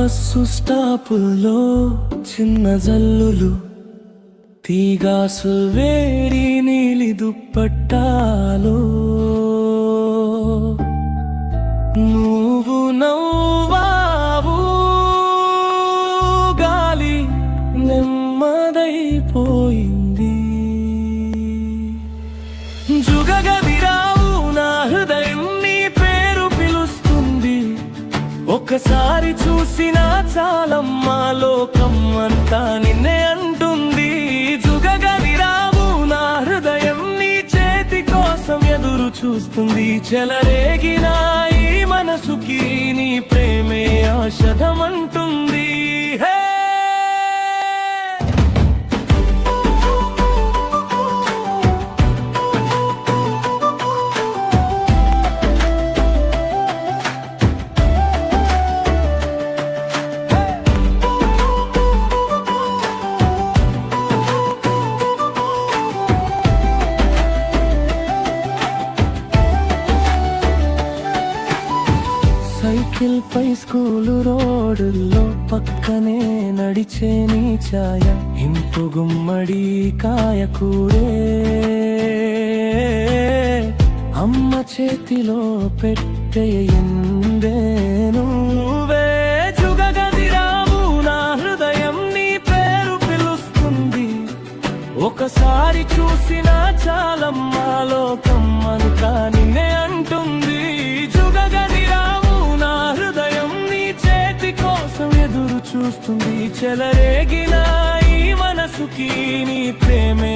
Bus స్టాపుల్లో చిన్న జల్లులు, తీగాసు వేడి నీలి దుప్పట్టాలో నువ్వు నవ్వావు, గాలి నెమ్మదైపోయింది. జుగగదిరావు నా హృదయం నీ పేరు పిలుస్తుంది. ఒక్కసారి చూసినా చాలమ్మా లోకం అంతా నిన్నే అంటుంది. జుగగదిరావు నా హృదయం నీ చేతి కోసం ఎదురు చూస్తుంది. చెలరేగిన ఈ మనసుకి నీ ప్రేమే ఔషధమంటుంది. సైకిల్ పై స్కూలు రోడ్డుల్లో పక్కనే నడిచే నీ ఛాయ, ఇంపు గుమ్మడి కాయకూరే అమ్మ చేతిలో పెట్టేయిందే నువ్వే. జుగగదిరావు నా హృదయం నీ పేరు పిలుస్తుంది. ఒకసారి చూసినా చాలమ్మా లోకం అంతా నిన్నే అంటుంది. చూస్తుంది చెలరేగిన ఈ మనసుకి నీ ప్రేమే